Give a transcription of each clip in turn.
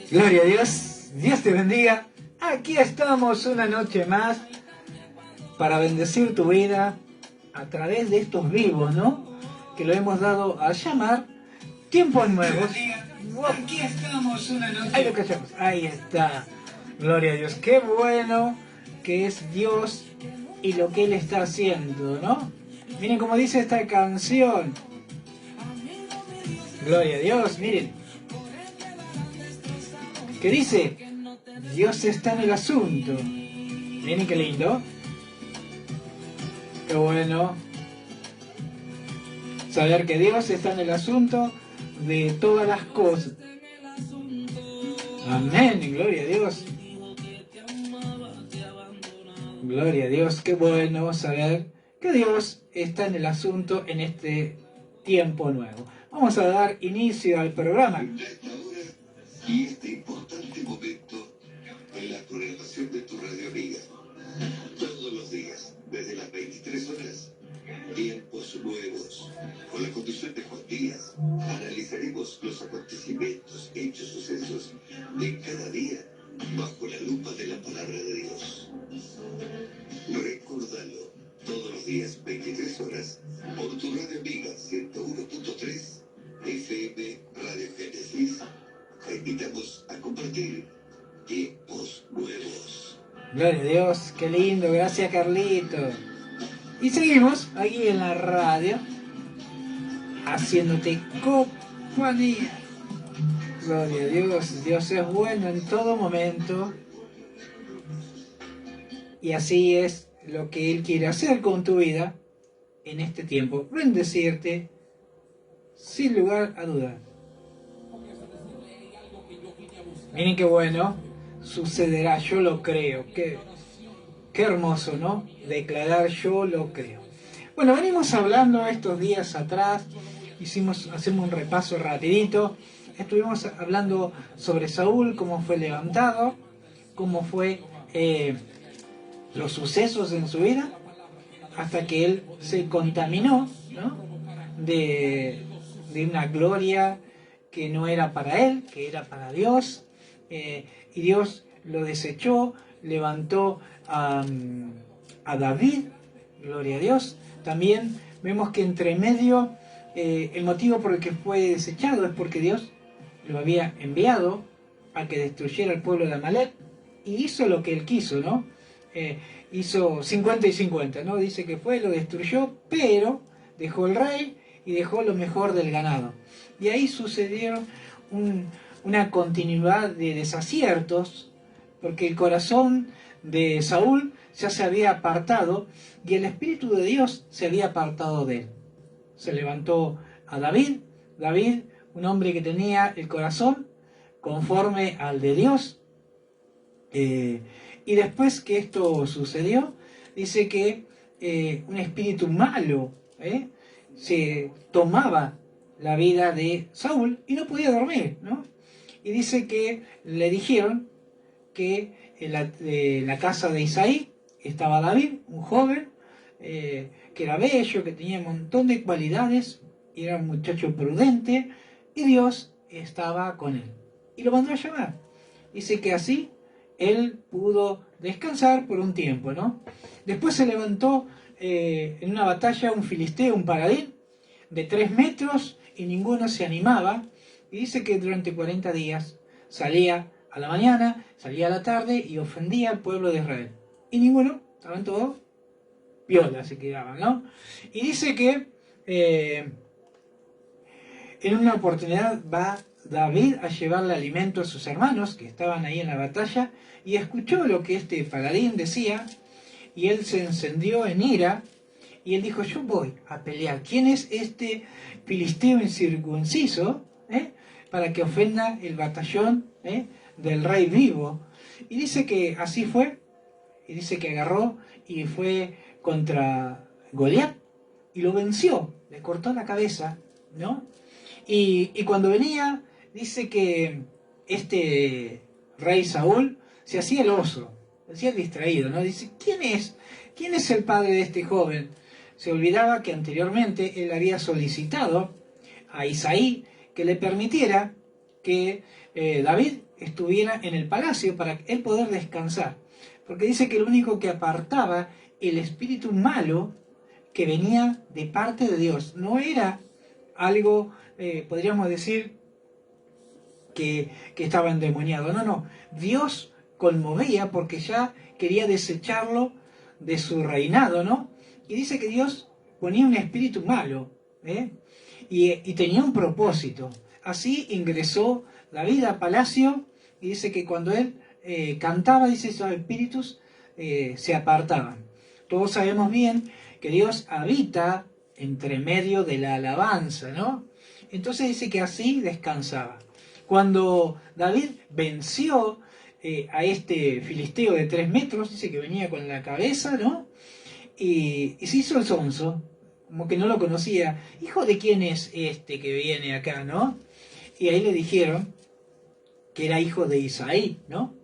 Gloria a Dios, Dios te bendiga. Aquí estamos una noche más para bendecir tu vida a través de estos vivos, ¿no? Que lo hemos dado a llamar tiempos nuevos. Aquí estamos una noche. Ahí lo callamos. Ahí está. Gloria a Dios. Qué bueno que es Dios y lo que Él está haciendo, ¿no? Miren cómo dice esta canción. Gloria a Dios, miren. ¿Qué dice? Dios está en el asunto. Miren qué lindo. Qué bueno saber que Dios está en el asunto de todas las cosas. Amén, gloria a Dios. Gloria a Dios, qué bueno saber que Dios está en el asunto en este tiempo nuevo. Vamos a dar inicio al programa. Y este importante momento en la programación de tu radio amiga. Todos los días, desde las 23 horas, tiempos nuevos. Con la conducción de Juan Díaz, analizaremos los acontecimientos, hechos, sucesos de cada día bajo la lupa de la palabra de Dios. Recórdalo, todos los días, 23 horas, por tu radio amiga 101.3 FM Radio Génesis. Te invitamos a compartir tiempos nuevos. Gloria a Dios, qué lindo, gracias Carlito. Y seguimos aquí en la radio, haciéndote compañía. Gloria a Dios, Dios es bueno en todo momento. Y así es lo que Él quiere hacer con tu vida en este tiempo. Bendecirte sin lugar a dudar. Miren qué bueno, sucederá, yo lo creo. Qué hermoso, ¿no? Declarar yo lo creo. Bueno, venimos hablando estos días atrás, hacemos un repaso rapidito. Estuvimos hablando sobre Saúl, cómo fue levantado, cómo fue los sucesos en su vida, hasta que él se contaminó, ¿no? de una gloria que no era para él, que era para Dios. Y Dios lo desechó, levantó a David, gloria a Dios. También vemos que entre medio el motivo por el que fue desechado es porque Dios lo había enviado a que destruyera el pueblo de Amalek y hizo lo que él quiso, ¿no? Hizo 50 y 50, ¿no? Dice que fue, lo destruyó, pero dejó el rey y dejó lo mejor del ganado. Y ahí sucedieron una continuidad de desaciertos, porque el corazón de Saúl ya se había apartado y el Espíritu de Dios se había apartado de él. Se levantó a David, un hombre que tenía el corazón conforme al de Dios, y después que esto sucedió, dice que un espíritu malo se tomaba la vida de Saúl y no podía dormir, ¿no? Y dice que le dijeron que en la casa de Isaí estaba David, un joven que era bello, que tenía un montón de cualidades, y era un muchacho prudente, y Dios estaba con él. Y lo mandó a llamar. Dice que así él pudo descansar por un tiempo, ¿no? Después se levantó en una batalla un filisteo, un paladín, de 3 metros, y ninguno se animaba. Y dice que durante 40 días salía a la mañana, salía a la tarde y ofendía al pueblo de Israel. Y ninguno, estaban todos piola, se quedaban, ¿no? Y dice que en una oportunidad va David a llevarle alimento a sus hermanos que estaban ahí en la batalla y escuchó lo que este paladín decía y él se encendió en ira y él dijo: yo voy a pelear. ¿Quién es este filisteo incircunciso para que ofenda el batallón del rey vivo? Y dice que así fue, y dice que agarró y fue contra Goliat y lo venció, le cortó la cabeza, ¿no? Y cuando venía, dice que este rey Saúl se hacía el oso, se hacía el distraído, ¿no? Dice: ¿quién es? ¿Quién es el padre de este joven? Se olvidaba que anteriormente él había solicitado a Isaí que le permitiera que David estuviera en el palacio para él poder descansar. Porque dice que lo único que apartaba el espíritu malo que venía de parte de Dios. No era algo, podríamos decir, que estaba endemoniado. No, no. Dios conmovía porque ya quería desecharlo de su reinado, ¿no? Y dice que Dios ponía un espíritu malo, y tenía un propósito. Así ingresó David al palacio y dice que cuando él cantaba, dice, esos espíritus se apartaban. Todos sabemos bien que Dios habita entre medio de la alabanza, ¿no? Entonces dice que así descansaba. Cuando David venció a este filisteo de 3 metros, dice que venía con la cabeza, ¿no? Y se hizo el sonso, como que no lo conocía. ¿Hijo de quién es este que viene acá, no? Y ahí le dijeron que era hijo de Isaí, ¿no?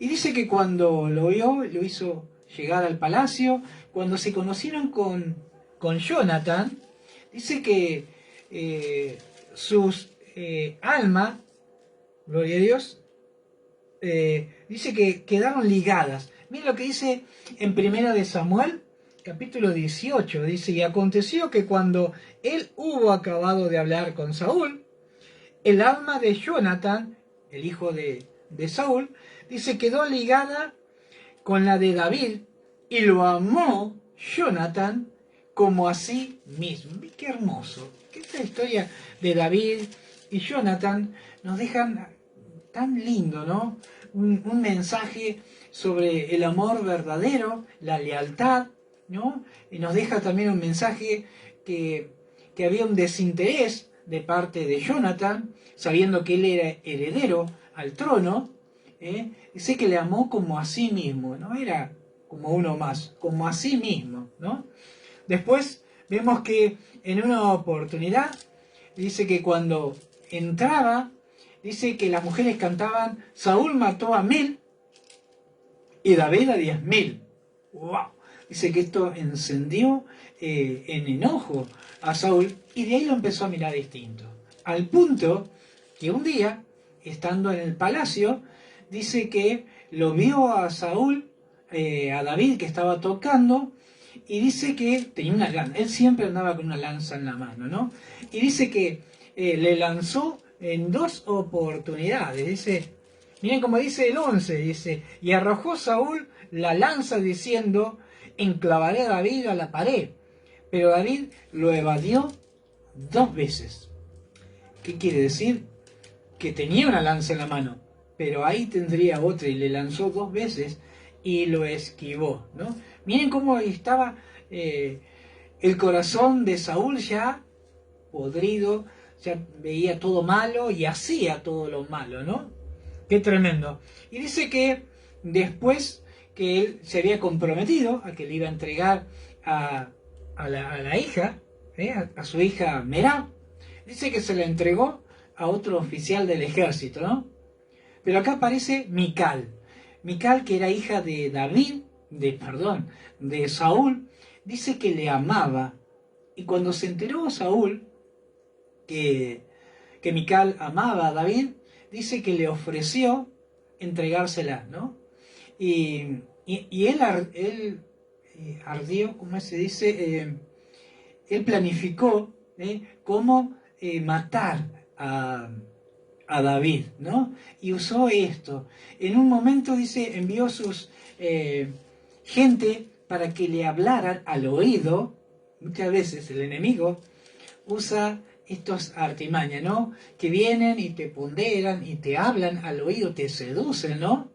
Y dice que cuando lo vio, lo hizo llegar al palacio. Cuando se conocieron con Jonathan, dice que sus almas, gloria a Dios, dice que quedaron ligadas. Miren lo que dice en Primera de Samuel, capítulo 18. Dice, y aconteció que cuando él hubo acabado de hablar con Saúl, el alma de Jonathan, el hijo de Saúl, dice, quedó ligada con la de David, y lo amó Jonathan como a sí mismo. Qué hermoso. Que esta historia de David y Jonathan nos dejan tan lindo, ¿no? Un mensaje sobre el amor verdadero, la lealtad, ¿no? Y nos deja también un mensaje que había un desinterés de parte de Jonathan, sabiendo que él era heredero al trono. Dice que le amó como a sí mismo, no era como uno más, como a sí mismo, ¿no? Después vemos que en una oportunidad dice que cuando entraba, dice que las mujeres cantaban, Saúl mató a 1000 y David a 10.000. ¡Wow! Dice que esto encendió en enojo a Saúl y de ahí lo empezó a mirar distinto. Al punto que un día, estando en el palacio, dice que lo vio a Saúl, a David que estaba tocando, y dice que tenía una lanza. Él siempre andaba con una lanza en la mano, ¿no? Y dice que le lanzó en 2 oportunidades. Dice, miren como dice el 11, dice, y arrojó Saúl la lanza diciendo, enclavaré a David a la pared. Pero David lo evadió 2 veces. ¿Qué quiere decir? Que tenía una lanza en la mano, pero ahí tendría otra, y le lanzó 2 veces y lo esquivó, ¿no? Miren cómo estaba el corazón de Saúl ya podrido, ya veía todo malo y hacía todo lo malo, ¿no? Qué tremendo. Y dice que después que él se había comprometido a que le iba a entregar a la hija, a su hija Merab, dice que se la entregó a otro oficial del ejército, ¿no? Pero acá aparece Mical. Mical, que era hija de David, de Saúl, dice que le amaba. Y cuando se enteró Saúl que Mical amaba a David, dice que le ofreció entregársela, ¿no? Y él ardió, ¿cómo se dice? Él planificó cómo matar a David, ¿no? Y usó esto. En un momento, dice, envió sus gente para que le hablaran al oído. Muchas veces el enemigo usa estos artimañas, ¿no? Que vienen y te ponderan y te hablan al oído, te seducen, ¿no?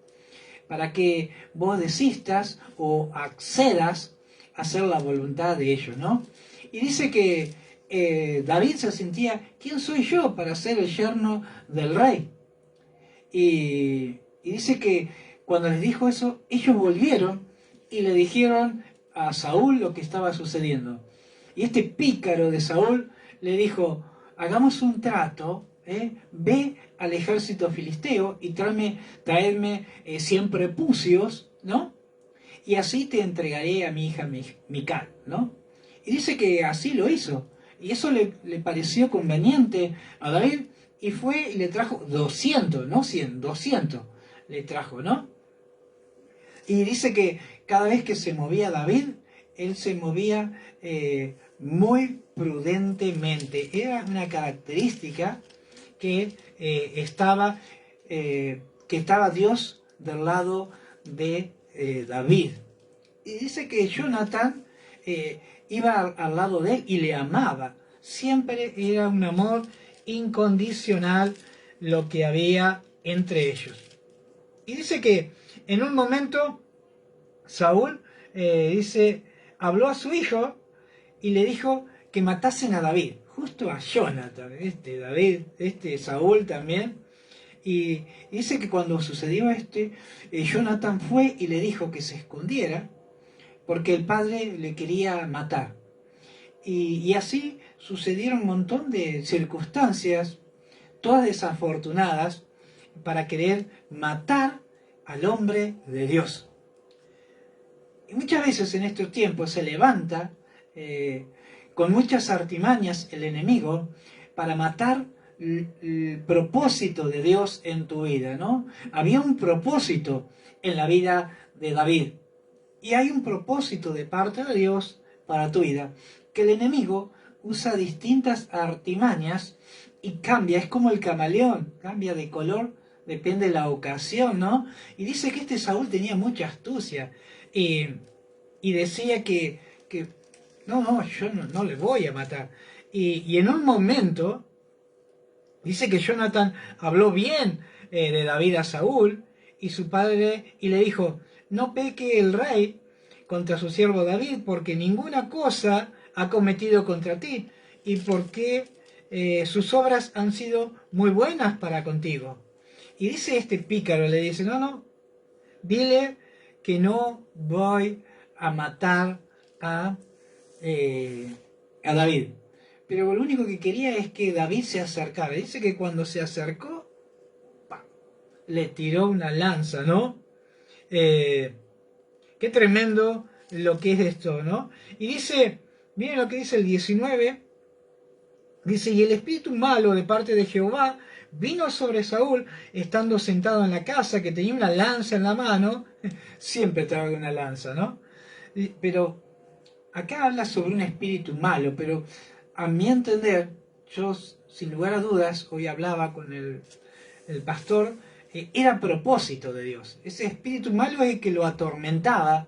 Para que vos desistas o accedas a hacer la voluntad de ellos, ¿no? Y dice que David se sentía, ¿quién soy yo para ser el yerno del rey? Y dice que cuando les dijo eso, ellos volvieron y le dijeron a Saúl lo que estaba sucediendo. Y este pícaro de Saúl le dijo, hagamos un trato, ve al ejército filisteo y traedme 100 prepucios, ¿no? Y así te entregaré a mi hija Mical, ¿no? Y dice que así lo hizo. Y eso le pareció conveniente a David y fue y le trajo 200, no 100, 200 le trajo, ¿no? Y dice que cada vez que se movía David, él se movía muy prudentemente. Era una característica que estaba Dios del lado de David. Y dice que Jonathan iba al lado de él y le amaba. Siempre era un amor incondicional lo que había entre ellos. Y dice que en un momento Saúl habló a su hijo y le dijo que matasen a David, justo a Jonathan, Saúl también. Y dice que cuando sucedió Jonathan fue y le dijo que se escondiera porque el padre le quería matar. Y así sucedieron un montón de circunstancias, todas desafortunadas, para querer matar al hombre de Dios. Y muchas veces en estos tiempos se levanta con muchas artimañas el enemigo para matar el propósito de Dios en tu vida, ¿no? Había un propósito en la vida de David y hay un propósito de parte de Dios para tu vida, que el enemigo usa distintas artimañas y cambia, es como el camaleón, cambia de color, depende de la ocasión, ¿no? Y dice que Saúl tenía mucha astucia y decía que no, yo no le voy a matar. Y en un momento dice que Jonathan habló bien de David a Saúl y su padre y le dijo, no peque el rey contra su siervo David porque ninguna cosa ha cometido contra ti y porque sus obras han sido muy buenas para contigo. Y dice pícaro, le dice, no, dile que no voy a matar a David. Pero lo único que quería es que David se acercara. Dice que cuando se acercó, ¡pam!, le tiró una lanza, ¿no? Qué tremendo lo que es esto, ¿no? Y dice, miren lo que dice el 19, dice, y el espíritu malo de parte de Jehová vino sobre Saúl, estando sentado en la casa, que tenía una lanza en la mano, siempre trae una lanza, ¿no? Pero acá habla sobre un espíritu malo, pero a mi entender, yo sin lugar a dudas, hoy hablaba con el pastor, era propósito de Dios. Ese espíritu malo es el que lo atormentaba.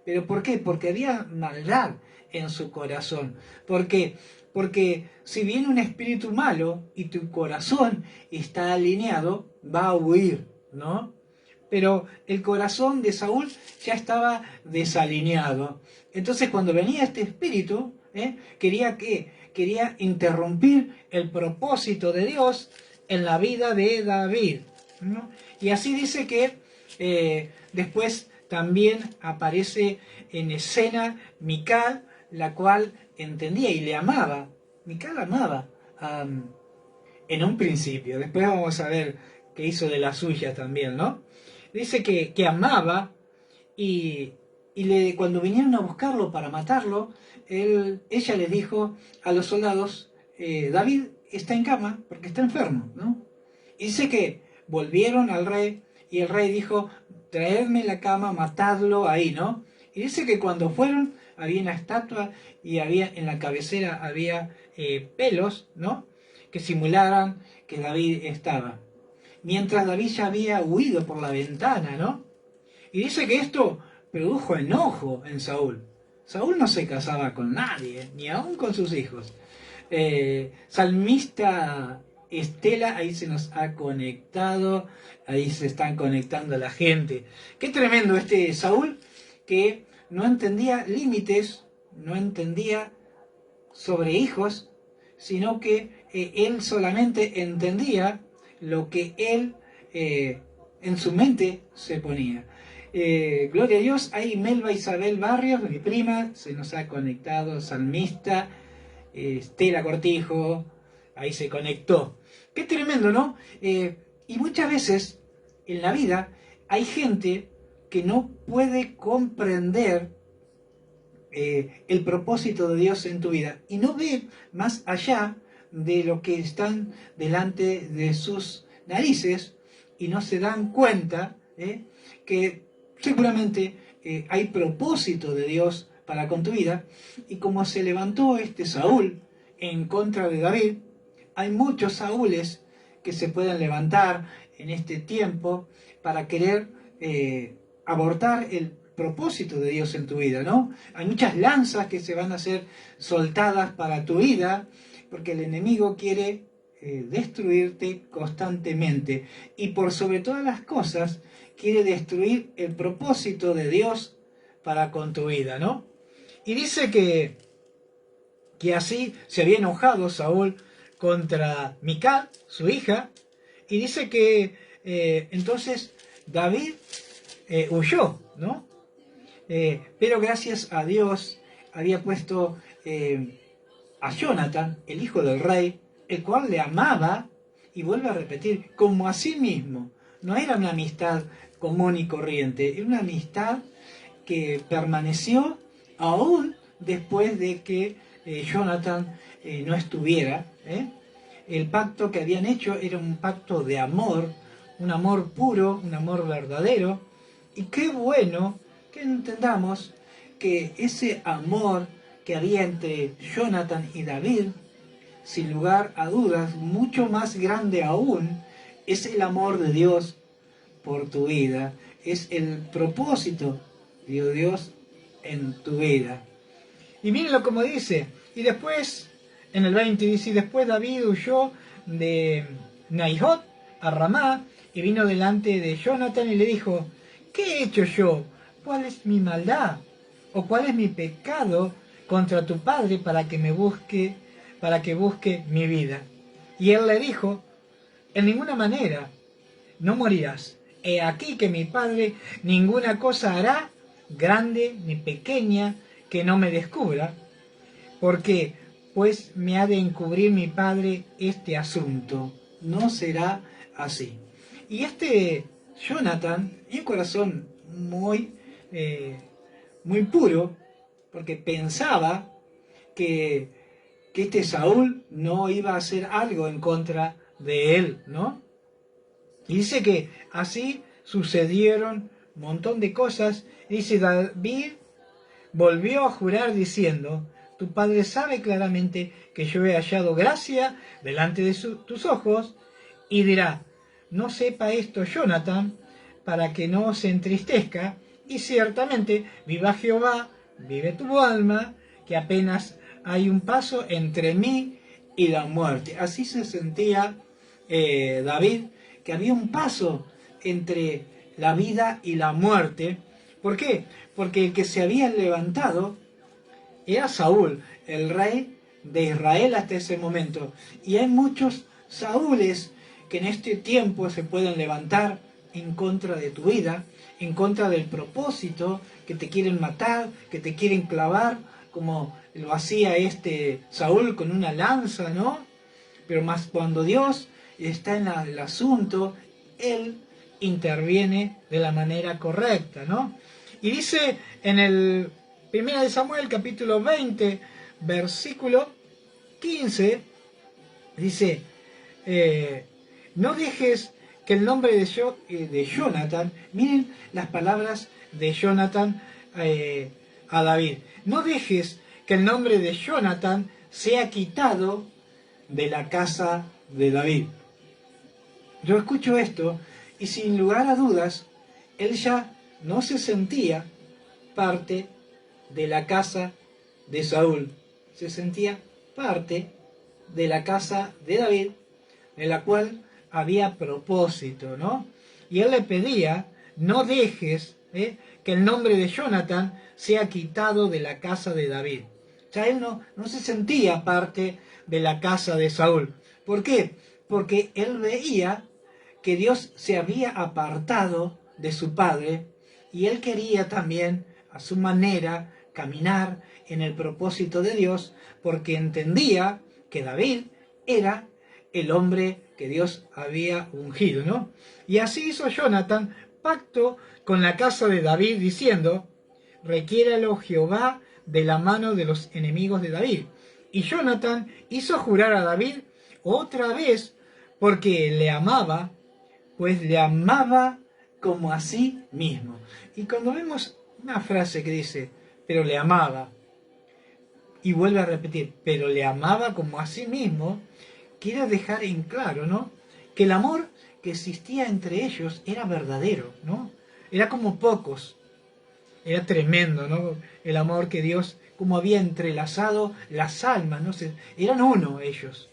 ¿Pero por qué? Porque había maldad en su corazón. ¿Por qué? Porque si viene un espíritu malo y tu corazón está alineado, va a huir, ¿no? Pero el corazón de Saúl ya estaba desalineado. Entonces cuando venía este espíritu, quería interrumpir el propósito de Dios en la vida de David, ¿no? Y así dice que después también aparece en escena Mical, la cual entendía y le amaba. Mical amaba en un principio. Después vamos a ver qué hizo de la suya también, ¿no? Dice que amaba y cuando vinieron a buscarlo para matarlo, ella le dijo a los soldados, David está en cama porque está enfermo, ¿no? Y dice que volvieron al rey y el rey dijo, traedme la cama, matadlo ahí, ¿no? Y dice que cuando fueron, había una estatua y en la cabecera había pelos, ¿no? Que simularan que David estaba. Mientras David ya había huido por la ventana, ¿no? Y dice que esto produjo enojo en Saúl. Saúl no se casaba con nadie, ni aún con sus hijos. Salmista Estela, ahí se nos ha conectado, ahí se están conectando la gente. Qué tremendo Saúl, que no entendía límites, no entendía sobre hijos, sino que él solamente entendía lo que él en su mente se ponía. Gloria a Dios, ahí Melba Isabel Barrios, mi prima, se nos ha conectado, salmista, Estela Cortijo, ahí se conectó. Qué tremendo, ¿no? Y muchas veces en la vida hay gente que no puede comprender el propósito de Dios en tu vida y no ve más allá de lo que están delante de sus narices y no se dan cuenta que seguramente hay propósito de Dios para con tu vida. Y como se levantó este Saúl en contra de David, hay muchos Saúles que se pueden levantar en este tiempo para querer abortar el propósito de Dios en tu vida, ¿no? Hay muchas lanzas que se van a ser soltadas para tu vida, porque el enemigo quiere destruirte constantemente, y por sobre todas las cosas quiere destruir el propósito de Dios para con tu vida, ¿no? Y dice que así se había enojado Saúl contra Mical, su hija, y dice que entonces David huyó, ¿no? Pero gracias a Dios había puesto a Jonathan, el hijo del rey, el cual le amaba, y vuelve a repetir, como a sí mismo. No era una amistad común y corriente, era una amistad que permaneció aún después de que Jonathan no estuviera. El pacto que habían hecho era un pacto de amor, un amor puro, un amor verdadero, y qué bueno que entendamos que ese amor que había entre Jonathan y David, sin lugar a dudas, mucho más grande aún, es el amor de Dios por tu vida, es el propósito de Dios en tu vida. Y mírenlo como dice, y después, en el 20 dice, y después David huyó de Naihot a Ramá, y vino delante de Jonathan y le dijo, ¿qué he hecho yo? ¿Cuál es mi maldad? ¿O cuál es mi pecado contra tu padre para que busque mi vida? Y él le dijo, en ninguna manera, no morirás. He aquí que mi padre ninguna cosa hará, grande ni pequeña, que no me descubra, porque pues me ha de encubrir mi padre este asunto. No será así. Y este Jonathan, y un corazón muy puro, porque pensaba que este Saúl no iba a hacer algo en contra de él, ¿no? Y dice que así sucedieron un montón de cosas. Y dice, David volvió a jurar diciendo, tu padre sabe claramente que yo he hallado gracia delante de tus ojos, y dirá, no sepa esto Jonathan, para que no se entristezca, y ciertamente viva Jehová, vive tu alma, que apenas hay un paso entre mí y la muerte. Así se sentía David, que había un paso entre la vida y la muerte. ¿Por qué? Porque el que se había levantado era Saúl, el rey de Israel hasta ese momento. Y hay muchos Saúles que en este tiempo se pueden levantar en contra de tu vida, en contra del propósito, que te quieren matar, que te quieren clavar, como lo hacía este Saúl con una lanza, ¿no? Pero más cuando Dios está en el asunto, Él interviene de la manera correcta, ¿no? Y dice en el 1 de Samuel, capítulo 20, versículo 15, dice, no dejes que el nombre de Jonathan, miren las palabras de Jonathan a David, no dejes que el nombre de Jonathan sea quitado de la casa de David. Yo escucho esto y sin lugar a dudas, él ya no se sentía parte de la casa de Saúl, se sentía parte de la casa de David, en la cual había propósito, ¿no? Y él le pedía, no dejes que el nombre de Jonathan sea quitado de la casa de David. O sea, él no se sentía parte de la casa de Saúl. ¿Por qué? Porque él veía que Dios se había apartado de su padre y él quería también, a su manera, caminar en el propósito de Dios, porque entendía que David era el hombre que Dios había ungido, ¿no? Y así hizo Jonathan pacto con la casa de David, diciendo, requiéralo Jehová de la mano de los enemigos de David. Y Jonathan hizo jurar a David otra vez porque le amaba, pues le amaba como a sí mismo. Y cuando vemos una frase que dice, pero le amaba, y vuelve a repetir, pero le amaba como a sí mismo, quiere dejar en claro, ¿no?, que el amor que existía entre ellos era verdadero, ¿no? Era como pocos. Era tremendo, ¿no? El amor que Dios, como había entrelazado las almas, ¿no? Eran uno ellos,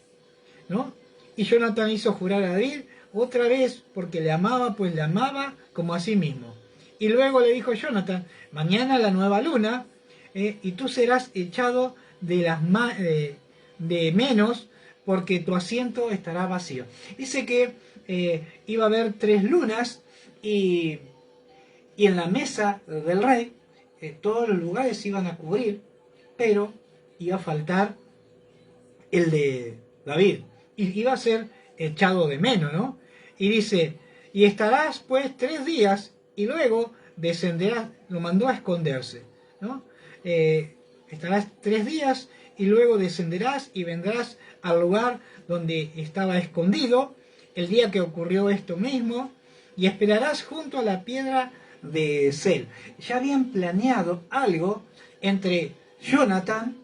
¿no? Y Jonathan hizo jurar a David otra vez porque le amaba, pues le amaba como a sí mismo. Y luego le dijo Jonathan, mañana la nueva luna, y tú serás echado de menos porque tu asiento estará vacío. Dice que iba a haber 3 lunas y en la mesa del rey todos los lugares se iban a cubrir, pero iba a faltar el de David, y iba a ser echado de menos, ¿no? Y dice, y estarás pues 3 días y luego descenderás, lo mandó a esconderse, ¿no? Estarás 3 días y luego descenderás y vendrás al lugar donde estaba escondido el día que ocurrió esto mismo y esperarás junto a la piedra de Sel. Ya habían planeado algo entre Jonathan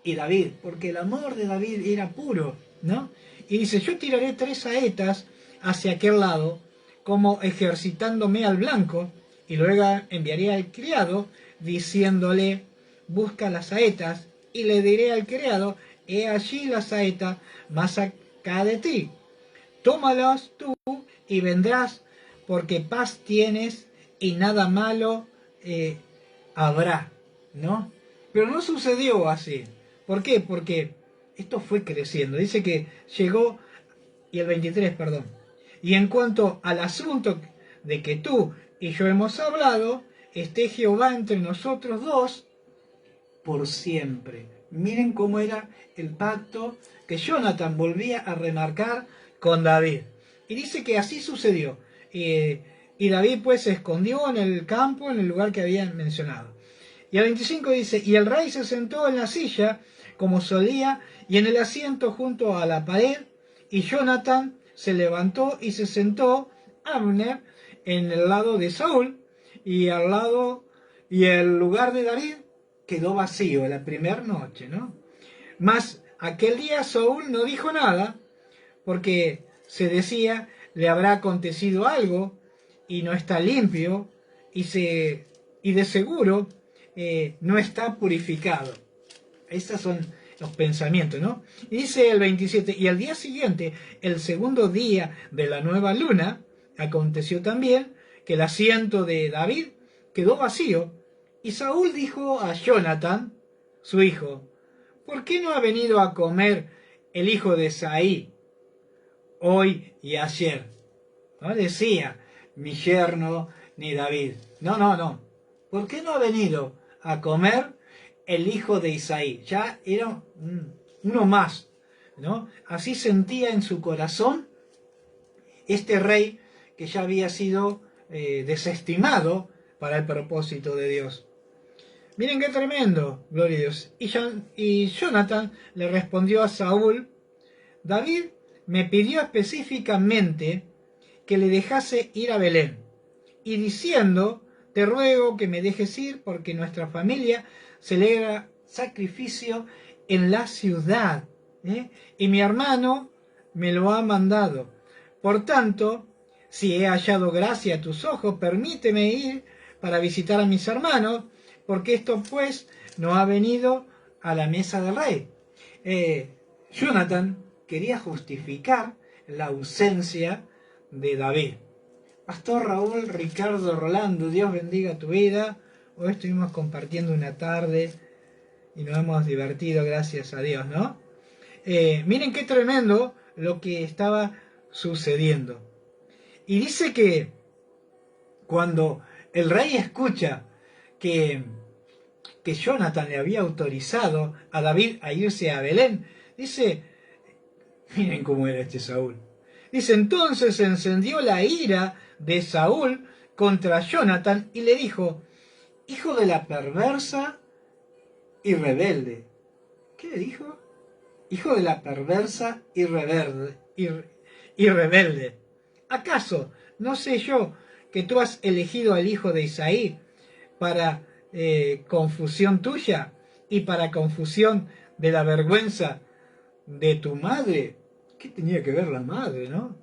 y David, porque el amor de David era puro, ¿no? Y dice, yo tiraré 3 saetas hacia aquel lado, como ejercitándome al blanco, y luego enviaré al criado, diciéndole, busca las saetas, y le diré al criado, he allí la saeta más acá de ti, tómalas tú y vendrás, porque paz tienes y nada malo habrá, ¿no? Pero no sucedió así. ¿Por qué? Porque esto fue creciendo. Dice que llegó, y el 23, perdón. Y en cuanto al asunto de que tú y yo hemos hablado, esté Jehová entre nosotros dos por siempre. Miren cómo era el pacto que Jonathan volvía a remarcar con David. Y dice que así sucedió. Y David pues se escondió en el campo, en el lugar que habían mencionado. Y el 25 dice, y el rey se sentó en la silla, como solía, y en el asiento junto a la pared, y Jonathan se levantó y se sentó, Abner, en el lado de Saúl, y el lugar de David quedó vacío la primera noche, ¿no? Mas aquel día Saúl no dijo nada, porque se decía, le habrá acontecido algo, y no está limpio, y de seguro no está purificado. Estos son los pensamientos, ¿no? Y dice el 27, y al día siguiente, el segundo día de la nueva luna, aconteció también que el asiento de David quedó vacío, y Saúl dijo a Jonathan, su hijo, ¿por qué no ha venido a comer el hijo de Saí hoy y ayer? No decía mi yerno ni David. No, no, no. ¿Por qué no ha venido a comer el hijo de Isaí? Ya era uno más, ¿no? Así sentía en su corazón este rey que ya había sido desestimado para el propósito de Dios. Miren qué tremendo, gloria a Dios. Y Jonathan le respondió a Saúl, David me pidió específicamente que le dejase ir a Belén, y diciendo, te ruego que me dejes ir porque nuestra familia celebra sacrificio en la ciudad, y mi hermano me lo ha mandado. Por tanto, si he hallado gracia a tus ojos, permíteme ir para visitar a mis hermanos, porque esto pues no ha venido a la mesa del rey. Jonathan quería justificar la ausencia de David. Pastor Raúl Ricardo Rolando, Dios bendiga tu vida. Hoy estuvimos compartiendo una tarde y nos hemos divertido, gracias a Dios, ¿no? Miren qué tremendo lo que estaba sucediendo. Y dice que cuando el rey escucha que Jonathan le había autorizado a David a irse a Belén, dice, miren cómo era este Saúl. Dice, entonces se encendió la ira de Saúl contra Jonathan y le dijo, hijo de la perversa y rebelde. ¿Qué le dijo? hijo de la perversa y rebelde. ¿Acaso no sé yo que tú has elegido al hijo de Isaí para confusión tuya y para confusión de la vergüenza de tu madre? ¿Qué tenía que ver la madre, no?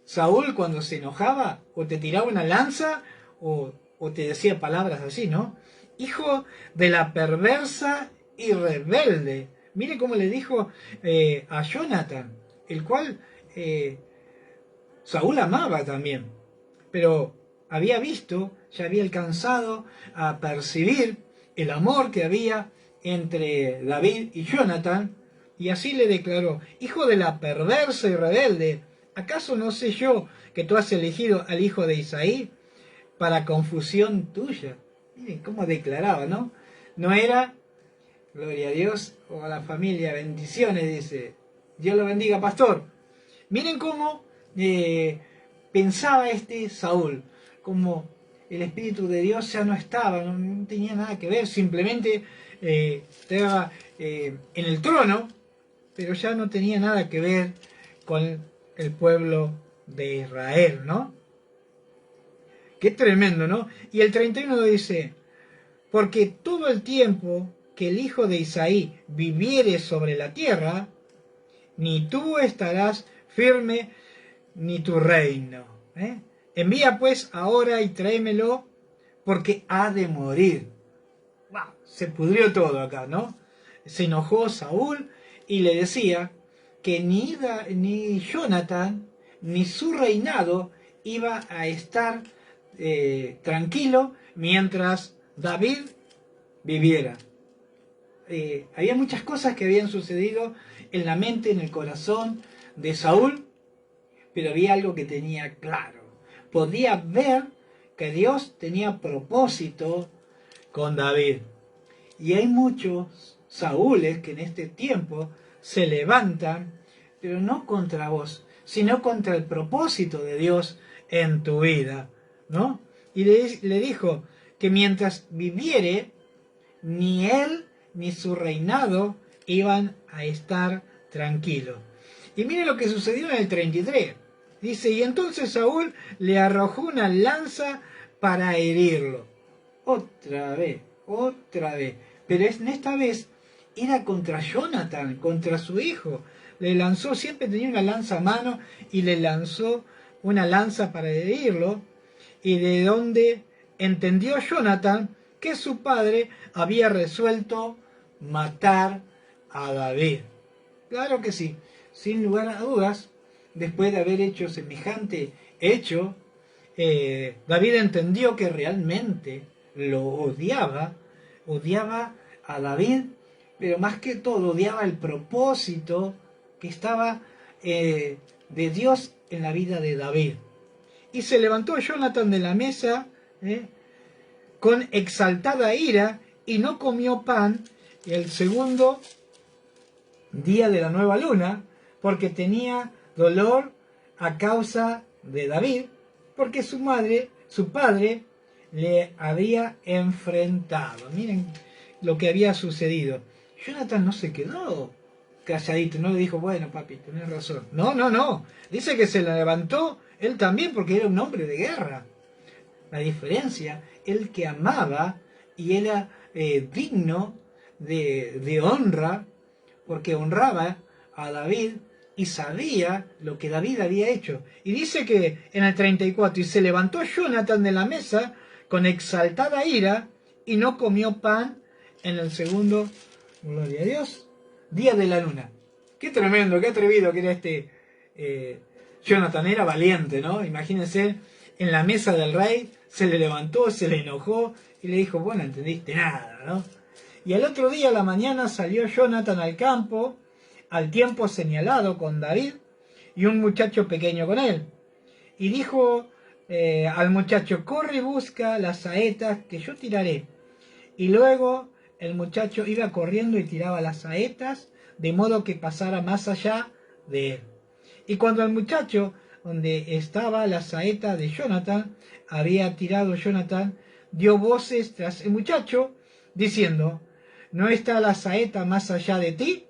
Saúl, cuando se enojaba, o te tiraba una lanza o te decía palabras así, ¿no? Hijo de la perversa y rebelde. Mire cómo le dijo a Jonathan, el cual Saúl amaba también, pero había visto, ya había alcanzado a percibir el amor que había entre David y Jonathan, y así le declaró: hijo de la perversa y rebelde, ¿acaso no sé yo que tú has elegido al hijo de Isaí para confusión tuya? Miren cómo declaraba, ¿no? No era, gloria a Dios, o a la familia, bendiciones, dice. Dios lo bendiga, pastor. Miren cómo pensaba Saúl, como el Espíritu de Dios ya no estaba, no tenía nada que ver, simplemente estaba en el trono, pero ya no tenía nada que ver con el pueblo de Israel, ¿no? Qué tremendo, ¿no? Y el 31 dice: porque todo el tiempo que el hijo de Isaí viviere sobre la tierra, ni tú estarás firme, ni tu reino. Envía pues ahora y tráemelo, porque ha de morir. ¡Wow! Se pudrió todo acá, ¿no? Se enojó Saúl y le decía que ni Jonathan ni su reinado iba a estar tranquilo mientras David viviera. Había muchas cosas que habían sucedido en la mente, en el corazón de Saúl, pero había algo que tenía claro. Podía ver que Dios tenía propósito con David. Y hay muchos Saúles que en este tiempo se levantan, pero no contra vos, sino contra el propósito de Dios en tu vida, ¿no? Y le dijo que mientras viviere, ni él ni su reinado iban a estar tranquilos. Y mire lo que sucedió en el 33. Dice: y entonces Saúl le arrojó una lanza para herirlo. Otra vez. Pero en esta vez era contra Jonathan, contra su hijo. Le lanzó, siempre tenía una lanza a mano, y le lanzó una lanza para herirlo. Y de donde entendió Jonathan que su padre había resuelto matar a David. Claro que sí, sin lugar a dudas, después de haber hecho semejante hecho, David entendió que realmente lo odiaba a David, pero más que todo odiaba el propósito que estaba de Dios en la vida de David. Y se levantó Jonathan de la mesa con exaltada ira y no comió pan el segundo día de la nueva luna, porque tenía dolor a causa de David, porque su padre, le había enfrentado. Miren lo que había sucedido. Jonathan no se quedó calladito, no le dijo: bueno, papi, tenés razón. No. Dice que se levantó él también, porque era un hombre de guerra. La diferencia, él que amaba y era digno de honra, porque honraba a David y sabía lo que David había hecho. Y dice que en el 34, y se levantó Jonathan de la mesa con exaltada ira y no comió pan en el segundo, gloria a Dios, día de la luna. Qué tremendo, qué atrevido que era Jonathan. Era valiente, ¿no? Imagínense, en la mesa del rey se le levantó, se le enojó y le dijo: bueno, entendiste nada, ¿no? Y al otro día a la mañana salió Jonathan al campo, al tiempo señalado, con David y un muchacho pequeño con él. Y dijo al muchacho: corre y busca las saetas que yo tiraré. Y luego el muchacho iba corriendo y tiraba las saetas, de modo que pasara más allá de él. Y cuando el muchacho, donde estaba la saeta de Jonathan, había tirado Jonathan, dio voces tras el muchacho, diciendo: ¿no está la saeta más allá de ti?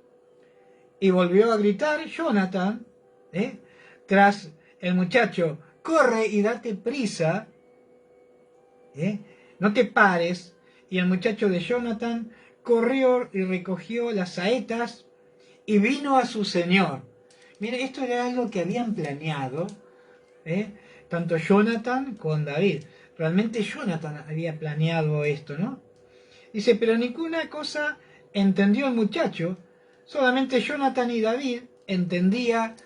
y volvió a gritar Jonathan, tras el muchacho, corre y date prisa, no te pares. Y el muchacho de Jonathan corrió y recogió las saetas y vino a su señor. Mire, esto era algo que habían planeado, tanto Jonathan con David. Realmente Jonathan había planeado esto, ¿no? Dice, pero ninguna cosa entendió el muchacho, solamente Jonathan y David entendía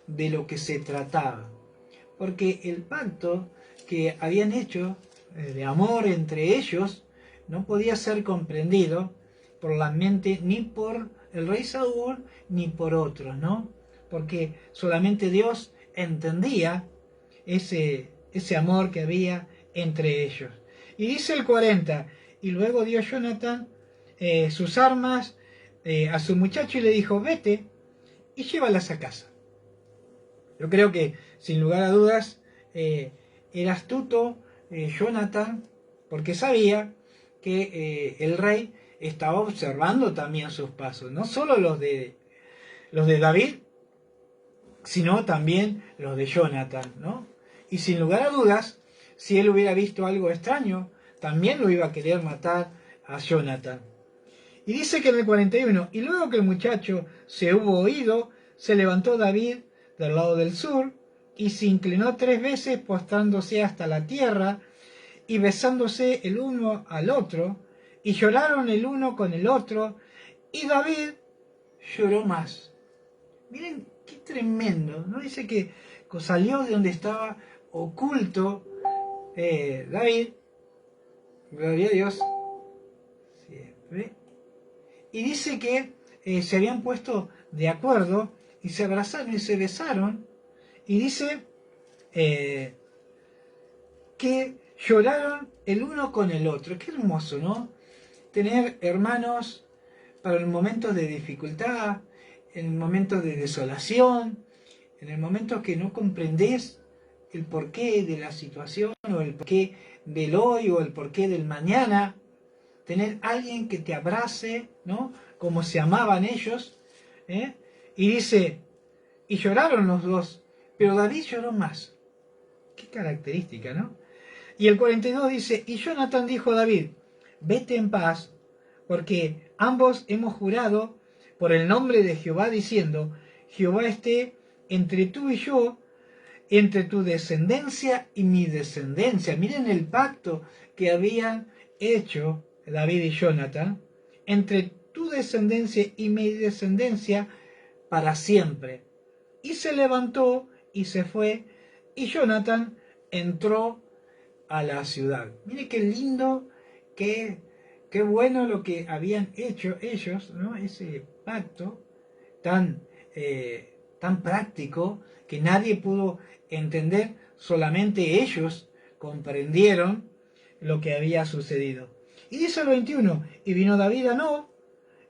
de lo que se trataba. Porque el pacto que habían hecho de amor entre ellos no podía ser comprendido por la mente ni por el rey Saúl ni por otros, ¿no? Porque solamente Dios entendía ese amor que había entre ellos. Y dice el 40, y luego dio Jonathan sus armas a su muchacho y le dijo, vete y llévalas a casa. Yo creo que, sin lugar a dudas, era astuto Jonathan, porque sabía que el rey estaba observando también sus pasos, no solo los de David, sino también los de Jonathan, ¿no? Y sin lugar a dudas, si él hubiera visto algo extraño, también lo iba a querer matar a Jonathan. Y dice que en el 41, y luego que el muchacho se hubo ido, se levantó David del lado del sur, y se inclinó 3 veces postrándose hasta la tierra, y besándose el uno al otro, y lloraron el uno con el otro, y David lloró más. Miren qué tremendo, ¿no? Dice que salió de donde estaba oculto David, gloria a Dios, siempre, y dice que se habían puesto de acuerdo y se abrazaron y se besaron, y dice que lloraron el uno con el otro. Qué hermoso, ¿no? Tener hermanos para los momentos de dificultad, en el momento de desolación, en el momento que no comprendés el porqué de la situación o el porqué del hoy o el porqué del mañana, tener alguien que te abrace, ¿no? Como se amaban ellos, y dice, y lloraron los dos, pero David lloró más. Qué característica, ¿no? Y el 42 dice, y Jonathan dijo a David, vete en paz, porque ambos hemos jurado por el nombre de Jehová, diciendo, Jehová esté entre tú y yo, entre tu descendencia y mi descendencia. Miren el pacto que habían hecho David y Jonathan, entre tu descendencia y mi descendencia para siempre. Y se levantó y se fue, y Jonathan entró a la ciudad. Mire qué lindo, qué bueno lo que habían hecho ellos, ¿no? Ese pacto tan práctico que nadie pudo entender, solamente ellos comprendieron lo que había sucedido. Y dice el 21, y vino David a Nob,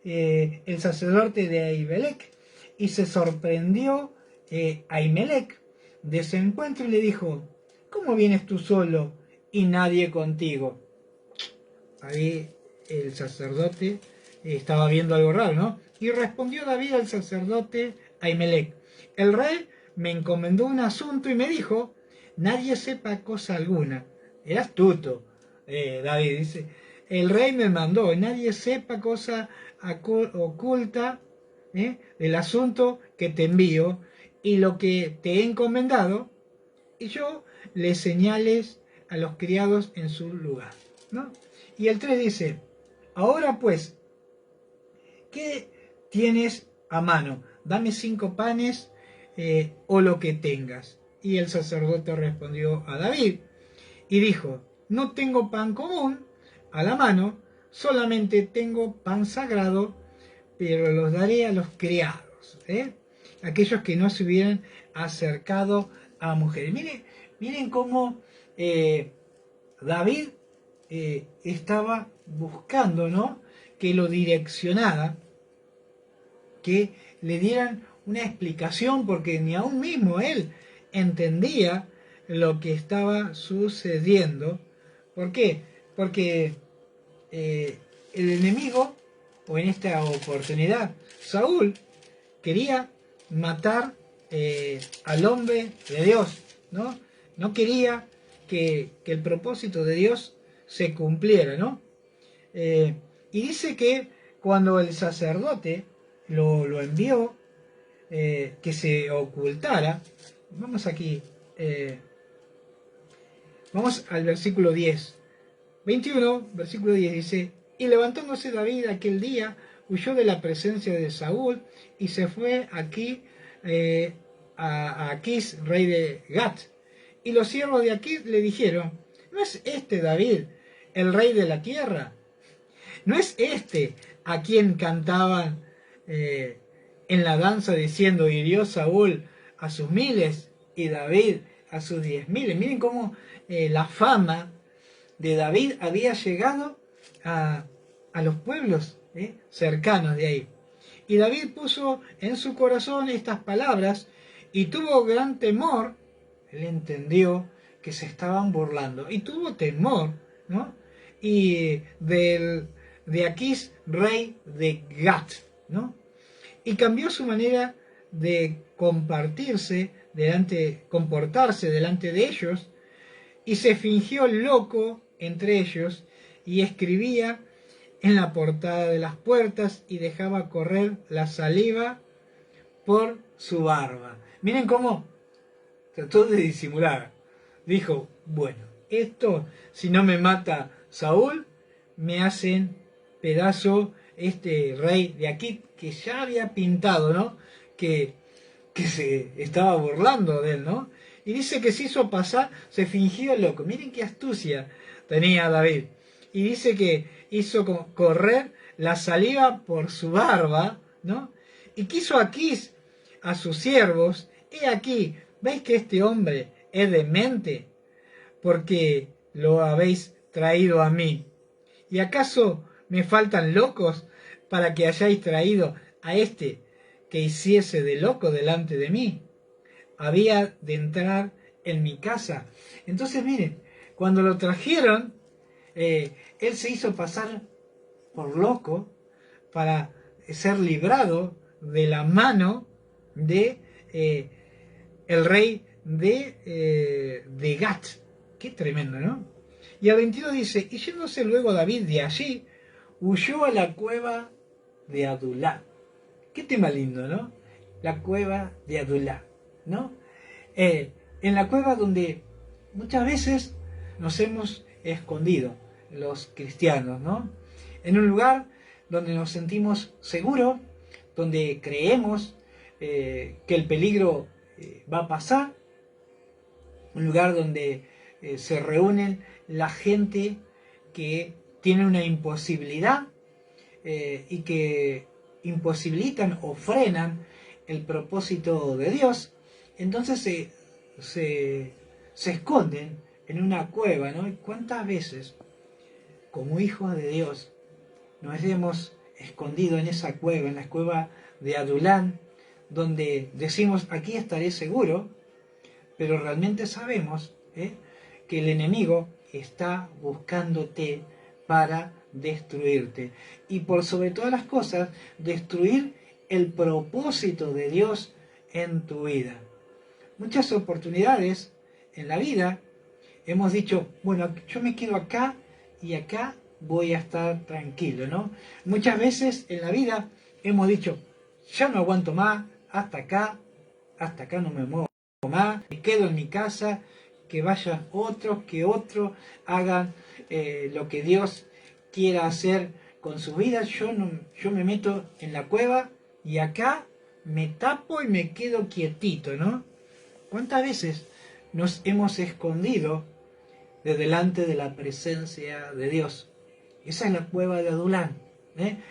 el sacerdote de Ahimelech, y se sorprendió Ahimelech de ese encuentro y le dijo, ¿cómo vienes tú solo y nadie contigo? Ahí el sacerdote estaba viendo algo raro, ¿no? Y respondió David al sacerdote Ahimelech, el rey me encomendó un asunto y me dijo, nadie sepa cosa alguna. Era astuto, David dice, el rey me mandó, nadie sepa cosa oculta del asunto que te envío y lo que te he encomendado, y yo le señales a los criados en su lugar, ¿no? Y el 3 dice, ahora pues, ¿qué tienes a mano? Dame 5 panes o lo que tengas. Y el sacerdote respondió a David y dijo, no tengo pan común a la mano, solamente tengo pan sagrado, pero los daré a los criados, aquellos que no se hubieran acercado a mujeres. Miren cómo David estaba buscando, ¿no?, que lo direccionara, que le dieran una explicación, porque ni aún mismo él entendía lo que estaba sucediendo. ¿Por qué? Porque el enemigo, o en esta oportunidad, Saúl, quería matar al hombre de Dios, ¿no? No quería que el propósito de Dios se cumpliera, ¿no? Y dice que cuando el sacerdote lo envió, que se ocultara, vamos aquí, vamos al versículo 10, 21, versículo 10 dice, y levantándose David aquel día, huyó de la presencia de Saúl y se fue aquí a Aquís, rey de Gat. Y los siervos de Aquís le dijeron, ¿no es este David el rey de la tierra? ¿No es este a quien cantaban en la danza diciendo, hirió Saúl a sus miles y David a sus 10.000? Miren cómo la fama de David había llegado a los pueblos cercanos de ahí. Y David puso en su corazón estas palabras y tuvo gran temor. Él entendió que se estaban burlando y tuvo temor, ¿no? Y de Aquís, rey de Gat, ¿no? Y cambió su manera de comportarse delante de ellos, y se fingió loco entre ellos, y escribía en la portada de las puertas, y dejaba correr la saliva por su barba. Miren cómo trató de disimular. Dijo, bueno, esto, si no me mata Saúl, me hacen pedazo este rey de aquí, que ya había pintado, ¿no? Que se estaba burlando de él, ¿no? Y dice que se hizo pasar, se fingió loco. Miren qué astucia tenía David. Y dice que hizo correr la saliva por su barba, ¿no? Y quiso Aquís a sus siervos, he aquí, ¿veis que este hombre es demente? Porque lo habéis traído a mí. ¿Y acaso me faltan locos para que hayáis traído a este que hiciese de loco delante de mí? Había de entrar en mi casa. Entonces miren, cuando lo trajeron, él se hizo pasar por loco para ser librado de la mano de el rey de Gat. Qué tremendo, ¿no? Y a 22 dice, y yéndose luego David de allí, huyó a la cueva de Adulá. Qué tema lindo, ¿no? La cueva de Adulá, ¿no? En la cueva donde muchas veces nos hemos escondido los cristianos, ¿no? En un lugar donde nos sentimos seguros, donde creemos que el peligro va a pasar, un lugar donde se reúnen la gente que tiene una imposibilidad y que imposibilitan o frenan el propósito de Dios. Entonces se esconden en una cueva, ¿no? ¿Y cuántas veces como hijos de Dios nos hemos escondido en esa cueva, en la cueva de Adulán, donde decimos aquí estaré seguro, pero realmente sabemos que el enemigo está buscándote para destruirte y por sobre todas las cosas destruir el propósito de Dios en tu vida. Muchas oportunidades en la vida hemos dicho, bueno, yo me quedo acá y acá voy a estar tranquilo, ¿no? Muchas veces en la vida hemos dicho, ya no aguanto más, hasta acá no me muevo más, me quedo en mi casa, que vayan otros, que otros hagan lo que Dios quiera hacer con su vida. Yo me meto en la cueva y acá me tapo y me quedo quietito, ¿no? ¿Cuántas veces nos hemos escondido de delante de la presencia de Dios? Esa es la cueva de Adulán,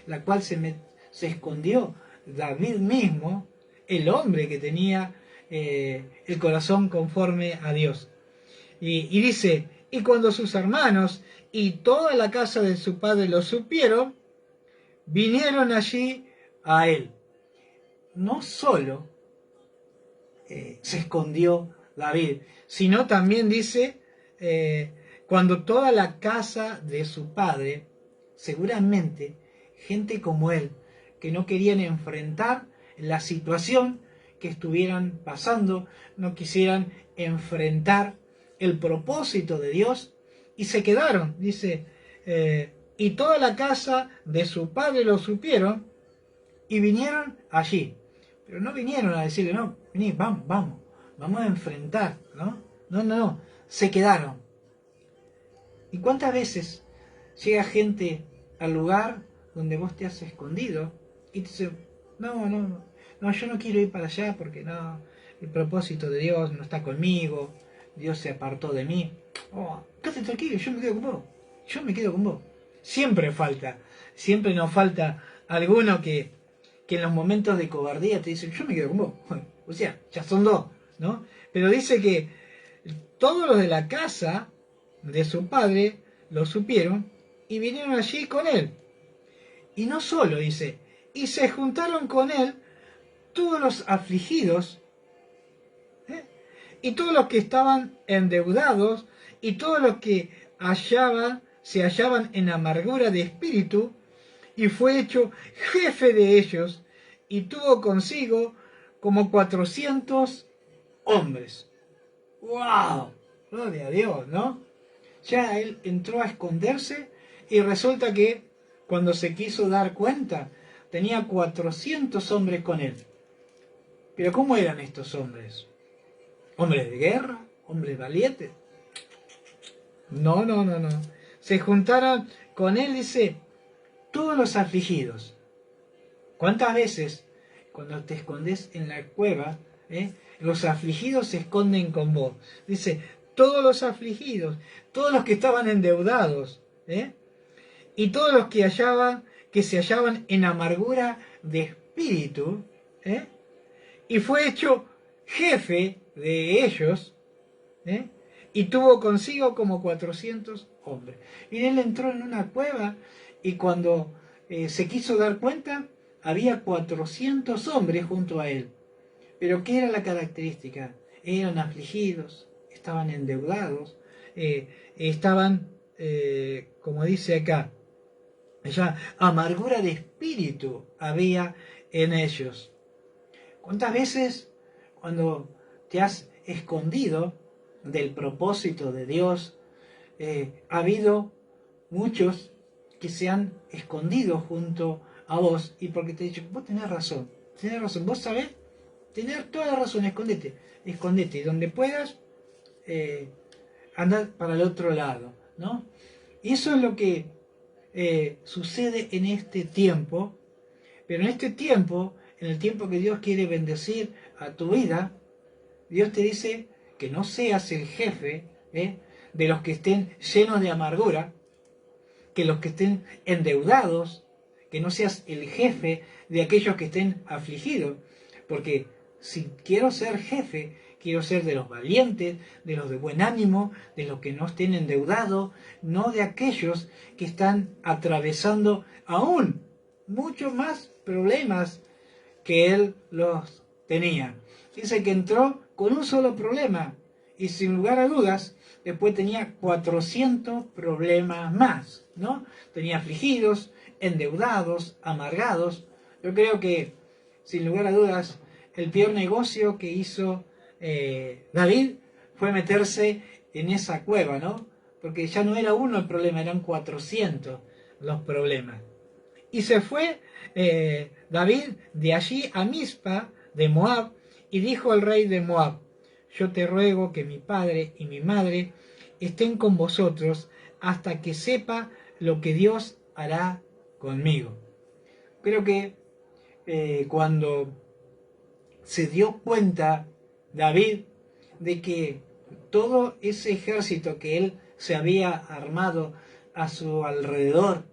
la cual se escondió David mismo, el hombre que tenía el corazón conforme a Dios. Y dice, y cuando sus hermanos y toda la casa de su padre lo supieron, vinieron allí a él. No solo se escondió David, sino también dice, cuando toda la casa de su padre, seguramente gente como él, que no querían enfrentar la situación que estuvieran pasando, no quisieran enfrentar el propósito de Dios y se quedaron, dice, y toda la casa de su padre lo supieron y vinieron allí. Pero no vinieron a decirle, no, vení, vamos a enfrentar, ¿no? No, se quedaron. ¿Y cuántas veces llega gente al lugar donde vos te has escondido y te dice, no, yo no quiero ir para allá porque no, el propósito de Dios no está conmigo, Dios se apartó de mí. Oh, quédate tranquilo, yo me quedo con vos. Siempre nos falta alguno que en los momentos de cobardía te dice, yo me quedo con vos. O sea, ya son dos, ¿no? Pero dice que todos los de la casa de su padre lo supieron y vinieron allí con él. Y no solo, dice, y se juntaron con él todos los afligidos, y todos los que estaban endeudados, y todos los que se hallaban en amargura de espíritu, y fue hecho jefe de ellos, y tuvo consigo como 400 hombres. ¡Wow! Gloria a Dios, ¿no? Ya él entró a esconderse y resulta que cuando se quiso dar cuenta tenía 400 hombres con él. Pero ¿cómo eran estos hombres? ¿Hombres de guerra? ¿Hombres valientes? No. Se juntaron con él, dice, todos los afligidos. ¿Cuántas veces cuando te escondes en la cueva, los afligidos se esconden con vos? Dice, todos los afligidos, todos los que estaban endeudados, y todos los que se hallaban en amargura de espíritu, y fue hecho jefe de ellos, y tuvo consigo como 400 hombres. Y él entró en una cueva y cuando se quiso dar cuenta, había 400 hombres junto a él. Pero ¿qué era la característica? Eran afligidos, estaban endeudados, estaban, como dice acá, ya amargura de espíritu había en ellos. ¿Cuántas veces cuando te has escondido del propósito de Dios, ha habido muchos que se han escondido junto a vos y porque te he dicho, vos tenés razón, vos sabés, tenés toda la razón, escondete, y donde puedas, andar para el otro lado, ¿no? Y eso es lo que sucede en este tiempo, pero en este tiempo, en el tiempo que Dios quiere bendecir a tu vida, Dios te dice que no seas el jefe de los que estén llenos de amargura, que los que estén endeudados, que no seas el jefe de aquellos que estén afligidos, porque si quiero ser jefe, quiero ser de los valientes, de los de buen ánimo, de los que no estén endeudados, no de aquellos que están atravesando aún muchos más problemas que él los tenía. Dice que entró con un solo problema y sin lugar a dudas después tenía 400 problemas más, ¿no? Tenía afligidos, endeudados, amargados. Yo creo que sin lugar a dudas el peor negocio que hizo David fue meterse en esa cueva, ¿no? Porque ya no era uno el problema, eran 400 los problemas. Y se fue David de allí a Mizpa de Moab y dijo al rey de Moab, yo te ruego que mi padre y mi madre estén con vosotros hasta que sepa lo que Dios hará conmigo. Creo que cuando se dio cuenta David de que todo ese ejército que él se había armado a su alrededor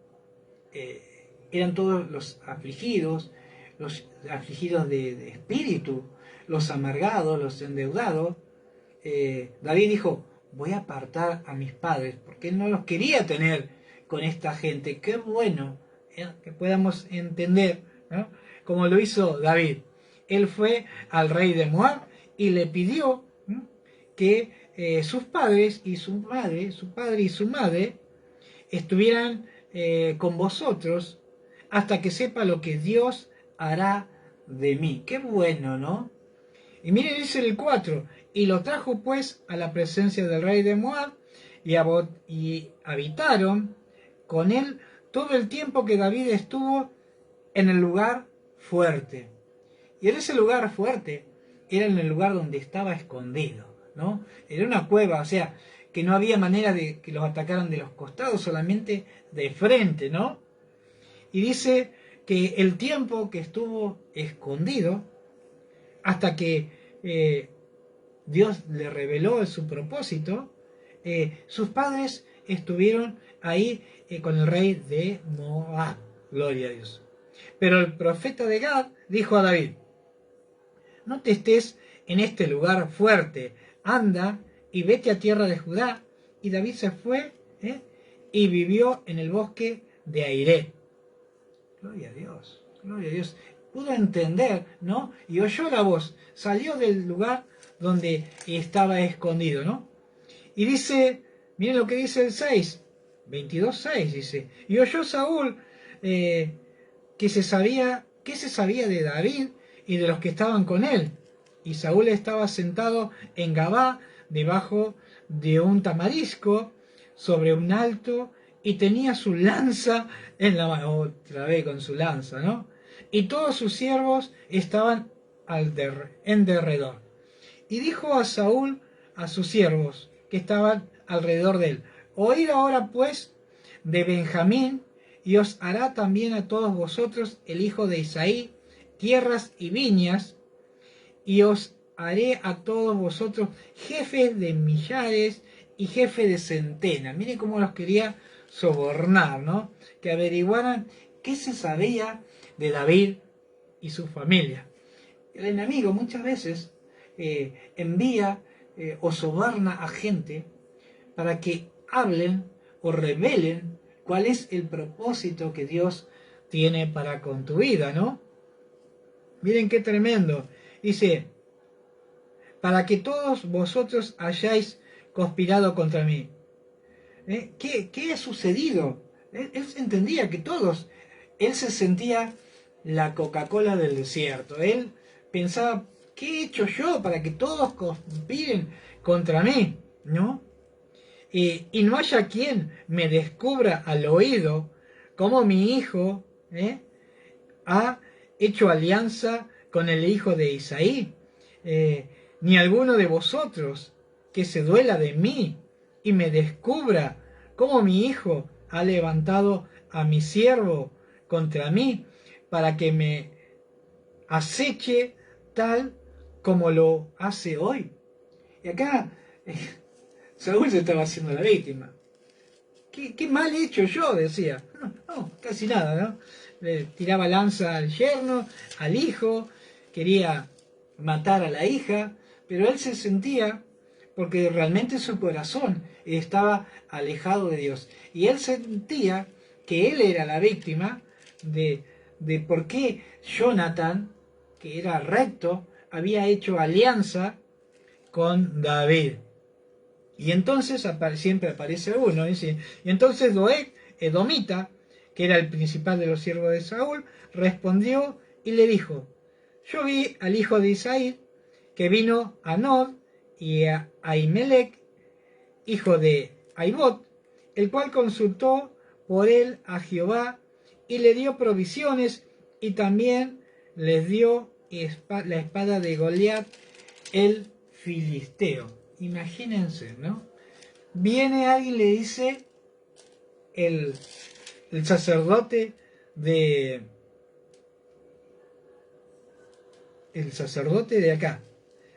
eran todos los afligidos de espíritu, los amargados, los endeudados, David dijo, voy a apartar a mis padres, porque él no los quería tener con esta gente. Qué bueno que podamos entender, ¿no? Como lo hizo David. Él fue al rey de Moab y le pidió que sus padres y su madre, su padre y su madre, estuvieran con vosotros hasta que sepa lo que Dios hará de mí. Qué bueno, ¿no? Y miren, dice el 4, y lo trajo pues a la presencia del rey de Moab, y habitaron con él todo el tiempo que David estuvo en el lugar fuerte. Y en ese lugar fuerte era en el lugar donde estaba escondido, ¿no? Era una cueva, o sea, que no había manera de que los atacaran de los costados, solamente de frente, ¿no? Y dice que el tiempo que estuvo escondido, hasta que Dios le reveló su propósito, sus padres estuvieron ahí con el rey de Moab, gloria a Dios. Pero el profeta de Gad dijo a David, no te estés en este lugar fuerte, anda y vete a tierra de Judá. Y David se fue y vivió en el bosque de Airé. Gloria a Dios, gloria a Dios. Pudo entender, ¿no? Y oyó la voz, salió del lugar donde estaba escondido, ¿no? Y dice, miren lo que dice el 6, 22:6 dice, y oyó Saúl que se sabía de David y de los que estaban con él. Y Saúl estaba sentado en Gabá, debajo de un tamarisco, sobre un alto, y tenía su lanza en la mano, otra vez con su lanza, ¿no? Y todos sus siervos estaban en derredor. Y dijo a Saúl a sus siervos que estaban alrededor de él, oíd ahora pues de Benjamín, y os hará también a todos vosotros el hijo de Isaí tierras y viñas, y os haré a todos vosotros jefes de millares y jefes de centenas. Miren cómo los quería sobornar, ¿no? Que averiguaran qué se sabía de David y su familia. El enemigo muchas veces envía o soborna a gente para que hablen o revelen cuál es el propósito que Dios tiene para con tu vida, ¿no? Miren qué tremendo. Dice, para que todos vosotros hayáis conspirado contra mí. ¿Qué ha sucedido? Él entendía que todos, él se sentía la Coca-Cola del desierto. Él pensaba, ¿qué he hecho yo para que todos conspiren contra mí? ¿No? Y no haya quien me descubra al oído cómo mi hijo ha hecho alianza con el hijo de Isaí, ni alguno de vosotros que se duela de mí y me descubra cómo mi hijo ha levantado a mi siervo contra mí para que me aceche tal como lo hace hoy. Y acá Saúl se estaba haciendo la víctima. ¿Qué mal he hecho yo? Decía. No, casi nada, ¿no? Le tiraba lanza al yerno, al hijo, quería matar a la hija, pero él se sentía, porque realmente su corazón estaba alejado de Dios. Y él sentía que él era la víctima de por qué Jonathan, que era recto, había hecho alianza con David. Y entonces siempre aparece uno, dice, y entonces Doeg, edomita, que era el principal de los siervos de Saúl, respondió y le dijo, yo vi al hijo de Isaí, que vino a Nod y a Ahimelech, hijo de Aibot, el cual consultó por él a Jehová y le dio provisiones y también les dio la espada de Goliat, el filisteo. Imagínense, ¿no? Viene alguien y le dice, el sacerdote de acá,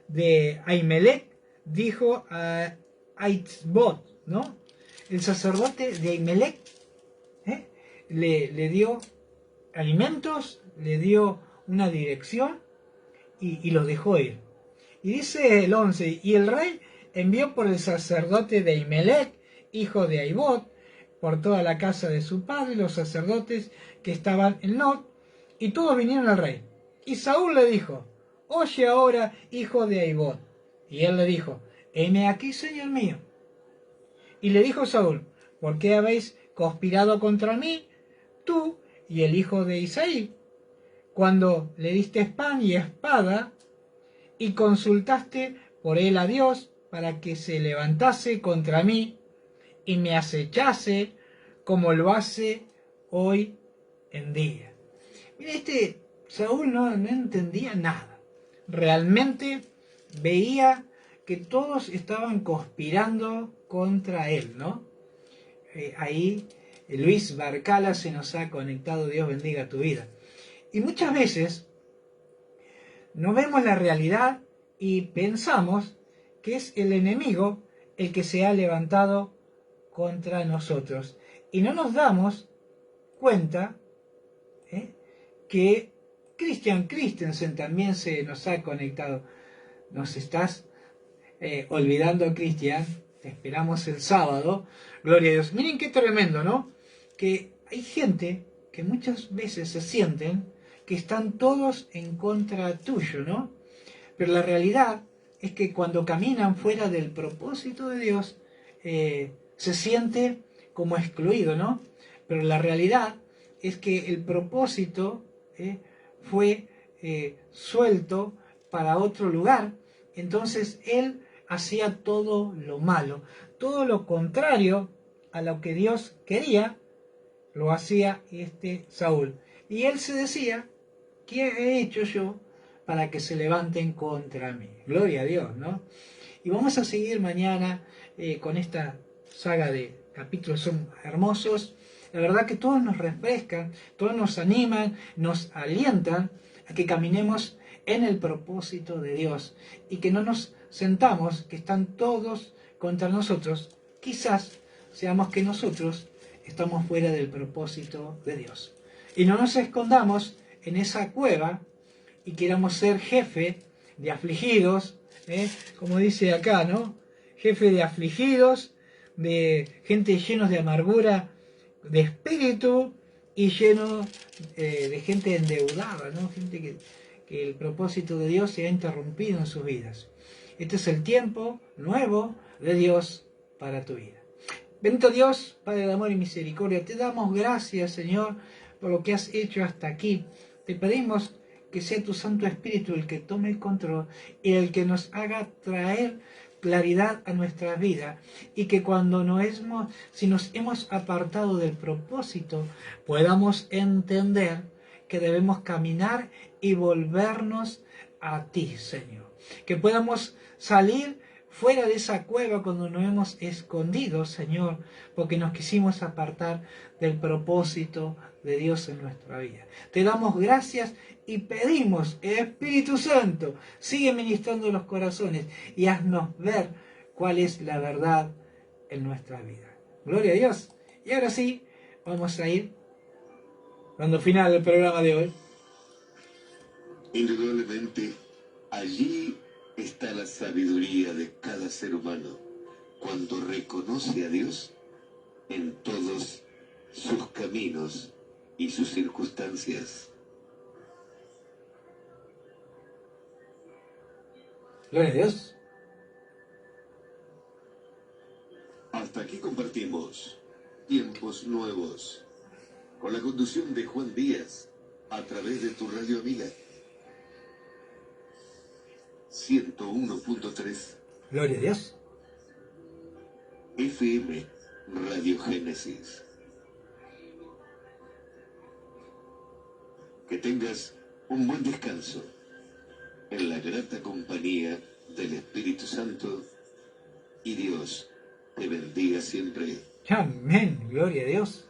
de Ahimelech, dijo a Aitzbot, ¿no? El sacerdote de Ahimelech le dio alimentos, le dio una dirección y lo dejó ir. Y dice el 11, y el rey envió por el sacerdote de Ahimelech, hijo de Aibot, por toda la casa de su padre, los sacerdotes que estaban en Nod, y todos vinieron al rey. Y Saúl le dijo, oye ahora, hijo de Aibot. Y él le dijo, heme aquí, señor mío. Y le dijo Saúl, ¿por qué habéis conspirado contra mí, tú y el hijo de Isaí? cuando le diste pan y espada y consultaste por él a Dios para que se levantase contra mí y me acechase como lo hace hoy en día. Mira, Saúl no entendía nada. Realmente veía que todos estaban conspirando contra él, ¿no? Ahí Luis Barcala se nos ha conectado. Dios bendiga tu vida. Y muchas veces no vemos la realidad y pensamos que es el enemigo el que se ha levantado contra nosotros. Y no nos damos cuenta que Christian Christensen también se nos ha conectado. ¿Nos estás olvidando, Cristian? Te esperamos el sábado. Gloria a Dios. Miren qué tremendo, ¿no? Que hay gente que muchas veces se sienten que están todos en contra tuyo, ¿no? Pero la realidad es que cuando caminan fuera del propósito de Dios, se siente como excluido, ¿no? Pero la realidad es que el propósito fue suelto para otro lugar. Entonces él hacía todo lo malo, todo lo contrario a lo que Dios quería, lo hacía Saúl. Y él se decía: ¿qué he hecho yo para que se levanten contra mí? Gloria a Dios, ¿no? Y vamos a seguir mañana con esta saga de capítulos, son hermosos. La verdad que todos nos refrescan, todos nos animan, nos alientan a que caminemos en el propósito de Dios y que no nos sentamos que están todos contra nosotros. Quizás seamos que nosotros estamos fuera del propósito de Dios. Y no nos escondamos en esa cueva y queramos ser jefe de afligidos, como dice acá, ¿no? Jefe de afligidos, de gente llenos de amargura de espíritu y lleno de gente endeudada, ¿no? Gente que el propósito de Dios se ha interrumpido en sus vidas. Este es el tiempo nuevo de Dios para tu vida. Bendito Dios, Padre de amor y misericordia, te damos gracias, Señor, por lo que has hecho hasta aquí. Te pedimos que sea tu Santo Espíritu el que tome el control y el que nos haga traer claridad a nuestra vida, y que cuando si nos hemos apartado del propósito, podamos entender que debemos caminar y volvernos a ti, Señor. Que podamos salir fuera de esa cueva cuando nos hemos escondido, Señor, porque nos quisimos apartar del propósito de Dios en nuestra vida. Te damos gracias y pedimos: Espíritu Santo, sigue ministrando los corazones y haznos ver cuál es la verdad en nuestra vida. Gloria a Dios. Y ahora sí, vamos a ir dando final al programa de hoy. Indudablemente, allí está la sabiduría de cada ser humano cuando reconoce a Dios en todos sus caminos y sus circunstancias. Gloria a Dios. Hasta aquí compartimos Tiempos Nuevos, con la conducción de Juan Díaz, a través de tu radio amiga 101.3 Gloria a Dios. FM Radio Génesis. Que tengas un buen descanso en la grata compañía del Espíritu Santo, y Dios te bendiga siempre. Amén, gloria a Dios.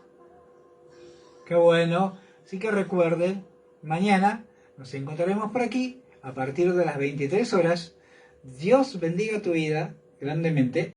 Qué bueno. Así que recuerden, mañana nos encontraremos por aquí a partir de las 23 horas. Dios bendiga tu vida grandemente.